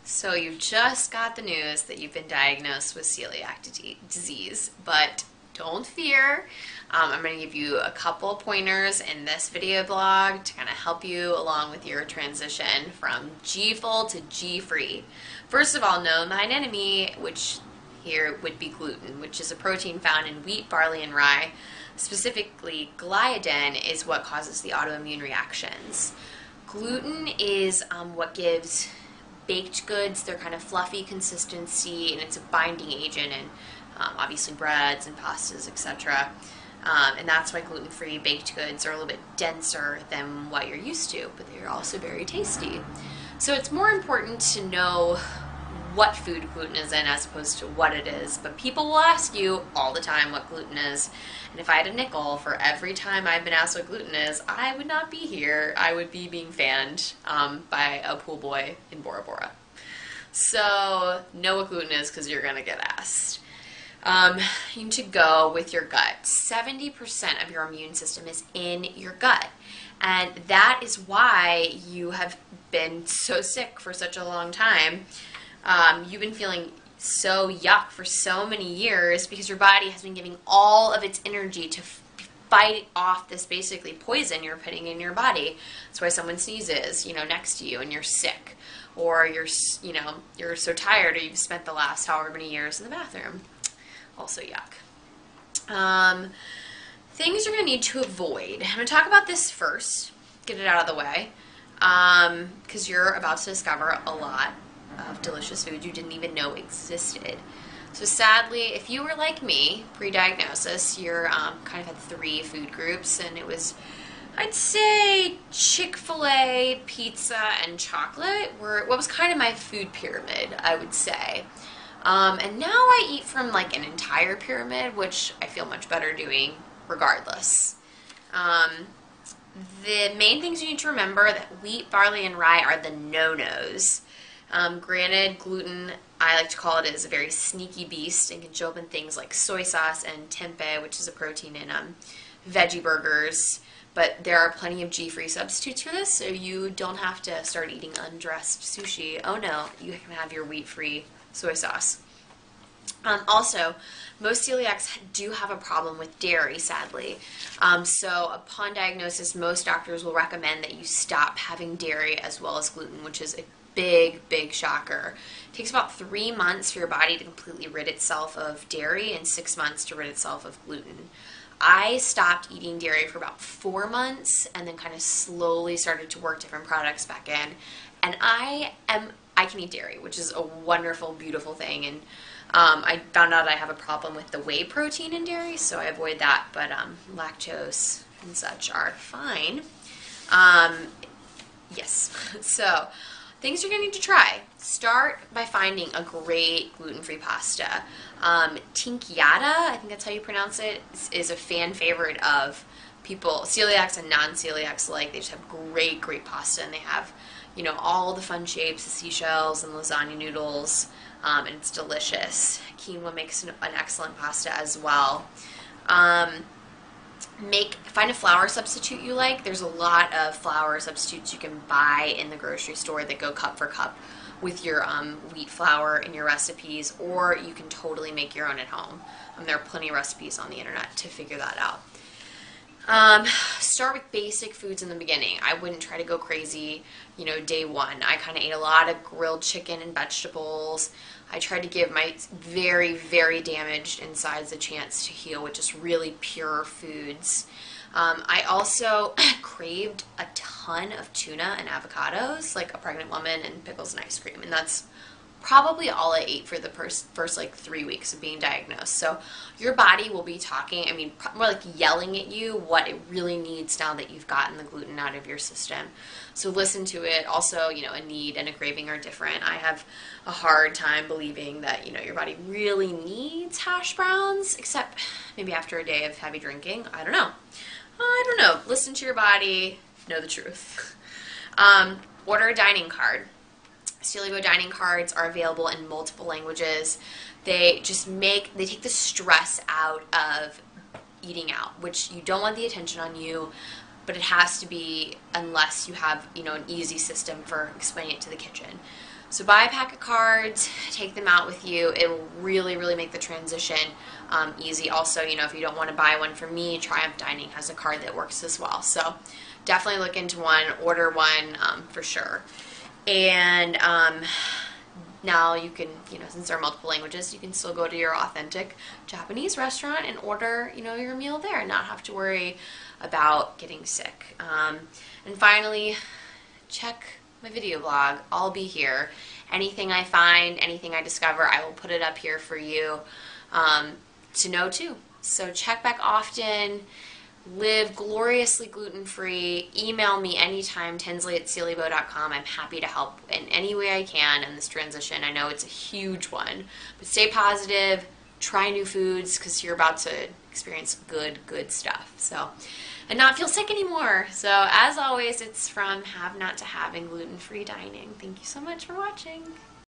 So you just got the news that you've been diagnosed with celiac disease, but don't fear. I'm going to give you a couple pointers in this video blog to kind of help you along with your transition from G-full to G-free. First of all, know thine enemy, which here would be gluten, which is a protein found in wheat, barley, and rye. Specifically, gliadin is what causes the autoimmune reactions. Gluten is what gives baked goods their kind of fluffy consistency, and it's a binding agent in obviously breads and pastas, etc. And that's why gluten-free baked goods are a little bit denser than what you're used to, but they're also very tasty. So it's more important to know what food gluten is in as opposed to what it is. But people will ask you all the time what gluten is. And if I had a nickel for every time I've been asked what gluten is, I would not be here. I would be being fanned by a pool boy in Bora Bora. So know what gluten is because you're going to get asked. You need to go with your gut. 70% of your immune system is in your gut. And that is why you have been so sick for such a long time. You've been feeling so yuck for so many years because your body has been giving all of its energy to fight off this basically poison you're putting in your body. That's why someone sneezes, next to you and you're sick, or you're so tired, or you've spent the last however many years in the bathroom. Also yuck. Things you're going to need to avoid. I'm going to talk about this first, get it out of the way, because you're about to discover a lot of delicious food you didn't even know existed. So sadly, if you were like me, pre-diagnosis, you're kind of had 3 food groups, and it was, I'd say, Chick-fil-A, pizza, and chocolate were what was kind of my food pyramid, I would say. And now I eat from like an entire pyramid, which I feel much better doing regardless. The main things you need to remember that wheat, barley, and rye are the no-nos. Granted, gluten, I like to call it, is a very sneaky beast and can show up in things like soy sauce and tempeh, which is a protein in veggie burgers. But there are plenty of G-free substitutes for this, so you don't have to start eating undressed sushi. Oh no, you can have your wheat-free soy sauce. Also, most celiacs do have a problem with dairy, sadly. So upon diagnosis, most doctors will recommend that you stop having dairy as well as gluten, which is a big shocker. It takes about 3 months for your body to completely rid itself of dairy and 6 months to rid itself of gluten. I stopped eating dairy for about 4 months and then kind of slowly started to work different products back in. And I can eat dairy, which is a wonderful, beautiful thing. And I found out I have a problem with the whey protein in dairy, so I avoid that. But lactose and such are fine. Yes. So things you're going to need to try. Start by finding a great gluten-free pasta. Tinkyata, I think that's how you pronounce it, is a fan favorite of people, celiacs and non-celiacs alike. They just have great pasta, and they have, all the fun shapes, the seashells and lasagna noodles, and it's delicious. Quinoa makes an excellent pasta as well. Find a flour substitute you like. There's a lot of flour substitutes you can buy in the grocery store that go cup for cup with your wheat flour in your recipes, or you can totally make your own at home. There are plenty of recipes on the internet to figure that out. Start with basic foods in the beginning. I wouldn't try to go crazy, day one. I kind of ate a lot of grilled chicken and vegetables. I tried to give my very damaged insides a chance to heal with just really pure foods. I also craved a ton of tuna and avocados, like a pregnant woman, and pickles and ice cream. And that's probably all I ate for the first 3 weeks of being diagnosed. So your body will be talking, more like yelling at you what it really needs now that you've gotten the gluten out of your system. So listen to it. Also, a need and a craving are different. I have a hard time believing that, your body really needs hash browns, except maybe after a day of heavy drinking. I don't know. Listen to your body. Know the truth. Order a dining card. Celigo dining cards are available in multiple languages. They take the stress out of eating out, which you don't want the attention on you, but it has to be unless you have, an easy system for explaining it to the kitchen. So buy a pack of cards, take them out with you. It will really, really make the transition easy. Also, you know, if you don't want to buy one from me, Triumph Dining has a card that works as well. So definitely look into one, order one for sure. And now you can, you know, since there are multiple languages, you can still go to your authentic Japanese restaurant and order, you know, your meal there and not have to worry about getting sick. And finally, check my video blog. I'll be here. Anything I find, anything I discover, I will put it up here for you to know too. So check back often. Live gloriously gluten-free. Email me anytime, tinsley@sealybow.com. I'm happy to help in any way I can in this transition. I know it's a huge one, but stay positive. Try new foods because you're about to experience good stuff. So, and not feel sick anymore. So as always, it's from Have Not to Have and Gluten-Free Dining. Thank you so much for watching.